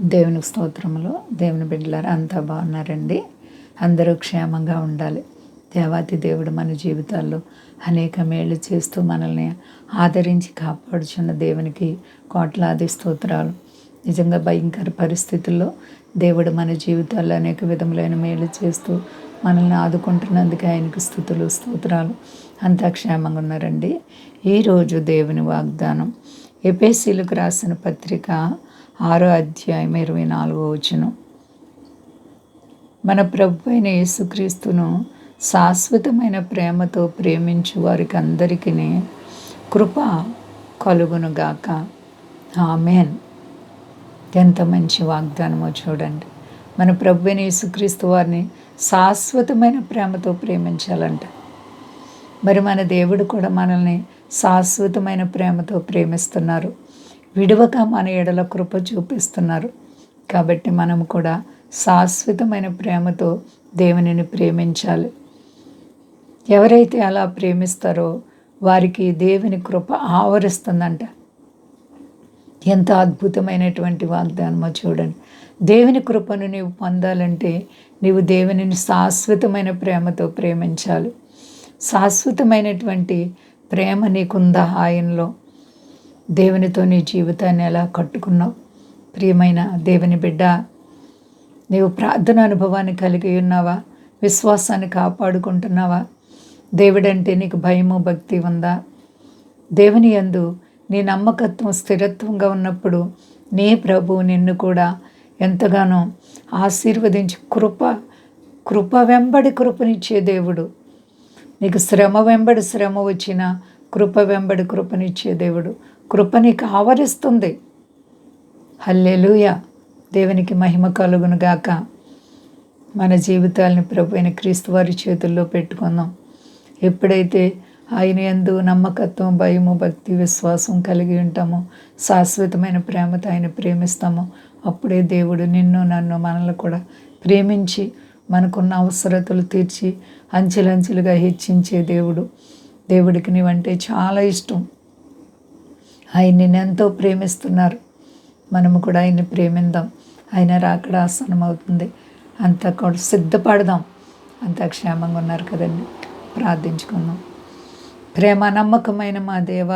దేవునికి స్తోత్రములు. దేవుని బిడ్డలారా అంతా బాగున్నారండి. అందరూ క్షేమంగా ఉండాలి. దేవాతి దేవుడు మన జీవితాల్లో అనేక మేళ్ళు చేస్తూ మనల్ని ఆదరించి కాపాడుచున్న దేవునికి కోట్లాది స్తోత్రాలు. నిజంగా భయంకర పరిస్థితుల్లో దేవుడు మన జీవితాల్లో అనేక విధములైన మేలు చేస్తూ మనల్ని ఆదుకుంటున్నందుకు ఆయనకు స్తుతులు స్తోత్రాలు. అంతా క్షేమంగా ఉన్నారండి. ఈరోజు దేవుని వాగ్దానం ఎఫెసీయులకు రాసిన పత్రిక 6వ అధ్యాయం 24వ వచనం. మన ప్రభు అయిన యేసుక్రీస్తును శాశ్వతమైన ప్రేమతో ప్రేమించు వారికి అందరికీ కృప కలుగునుగాక. ఆమేన్. ఎంత మంచి వాగ్దానమో చూడండి. మన ప్రభు అయిన యేసుక్రీస్తు వారిని శాశ్వతమైన ప్రేమతో ప్రేమించాలంట. మరి మన దేవుడు కూడా మనల్ని శాశ్వతమైన ప్రేమతో ప్రేమిస్తున్నారు. విడువక మన ఎడల కృప చూపిస్తున్నారు. కాబట్టి మనం కూడా శాశ్వతమైన ప్రేమతో దేవునిని ప్రేమించాలి. ఎవరైతే అలా ప్రేమిస్తారో వారికి దేవుని కృప ఆవరిస్తుందంట. ఎంత అద్భుతమైనటువంటి వాగ్దానమో చూడండి. దేవుని కృపను నీవు పొందాలంటే నీవు దేవునిని శాశ్వతమైన ప్రేమతో ప్రేమించాలి. శాశ్వతమైనటువంటి ప్రేమ నీకుందా? ఆయనలో దేవునితో నీ జీవితాన్ని ఎలా కట్టుకున్నావు? ప్రియమైన దేవుని బిడ్డ, నీవు ప్రార్థన అనుభవాన్ని కలిగి ఉన్నావా? విశ్వాసాన్ని కాపాడుకుంటున్నావా? దేవుడంటే నీకు భయము భక్తి ఉందా? దేవుని యందు నీ నమ్మకత్వం స్థిరత్వంగా ఉన్నప్పుడు నీ ప్రభు నిన్ను కూడా ఎంతగానో ఆశీర్వదించి కృప వెంబడి కృపనిచ్చే దేవుడు. నీకు శ్రమ వెంబడి శ్రమ వచ్చినా కృప వెంబడి కృపనిచ్చే దేవుడు. కృప నీకు ఆవరిస్తుంది. హల్లెలూయా. దేవునికి మహిమ కలుగును గాక. మన జీవితాలని ప్రభు అయిన క్రీస్తు వారి చేతుల్లో పెట్టుకుందాం. ఎప్పుడైతే ఆయన యందు నమ్మకత్వం, భయము, భక్తి, విశ్వాసం కలిగి ఉంటామో, శాశ్వతమైన ప్రేమతో ఆయన ప్రేమిస్తామో, అప్పుడే దేవుడు నిన్ను నన్ను మనల్ని కూడా ప్రేమించి మనకున్న అవసరతలు తీర్చి అంచెలంచెలుగా హెచ్చించే దేవుడు. దేవుడికి నీవంటే చాలా ఇష్టం. ఆయన నిన్ను ఎంతో ప్రేమిస్తున్నారు. మనము కూడా ఆయన్ని ప్రేమిద్దాం. ఆయన రాకడ ఆసన్నమవుతుంది. అంతా కూడా సిద్ధపడదాం. అంతా క్షేమంగా ఉన్నారు కదండి. ప్రార్థించుకుందాం. ప్రేమ నమ్మకమైన మా దేవ,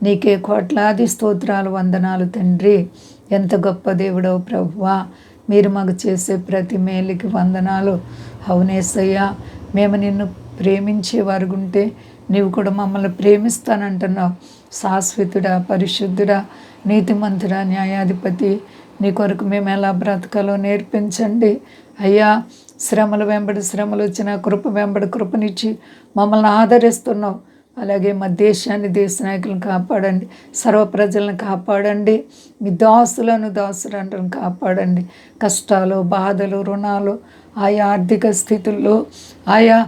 నీకే కోట్లాది స్తోత్రాలు, వందనాలు తండ్రి. ఎంత గొప్ప దేవుడవు ప్రభువా. మీరు మాకు చేసే ప్రతి మేలుకి వందనాలు. అవునేసయ్యా, మేము నిన్ను ప్రేమించే వారుగుంటే నీవు కూడా మమ్మల్ని ప్రేమిస్తానంటున్నావు. శాశ్వతుడా, పరిశుద్ధుడా, నీతిమంతుడా, న్యాయాధిపతి, నీ కొరకు మేము ఎలా బ్రతకాలో నేర్పించండి అయ్యా. శ్రమలు వెంబడి శ్రమలు వచ్చిన కృప వెంబడి కృపనిచ్చి మమ్మల్ని ఆదరిస్తున్నావు. అలాగే మా దేశాన్ని, దేశ నాయకులను కాపాడండి. సర్వ ప్రజలను కాపాడండి. మీ దాసులను కాపాడండి. కష్టాలు, బాధలు, రుణాలు, ఆయా ఆర్థిక స్థితుల్లో, ఆయా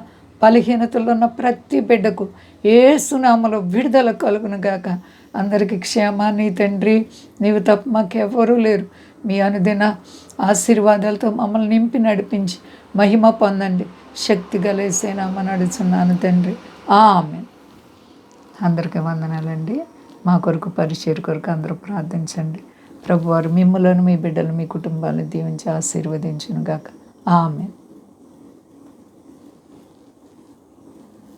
బలహీనతల్లో ఉన్న ప్రతి బిడ్డకు యేసు నామములో విడుదల కలుగును గాక. అందరికీ క్షేమాన్ని తండ్రి, నీవు తప్ప మాకెవ్వరూ లేరు. మీ అనుదిన ఆశీర్వాదాలతో మమ్మల్ని నింపి నడిపించి మహిమ పొందండి. శక్తి గలేసేనామని అడుగుతున్నాను తండ్రి. ఆమేన్. అందరికీ వందనాలండి. మా కొరకు పరిచయ కొరకు అందరూ ప్రార్థించండి. ప్రభువారు మిమ్ములను, మీ బిడ్డలు, మీ కుటుంబాలను దీవించి ఆశీర్వదించును గాక. ఆమేన్.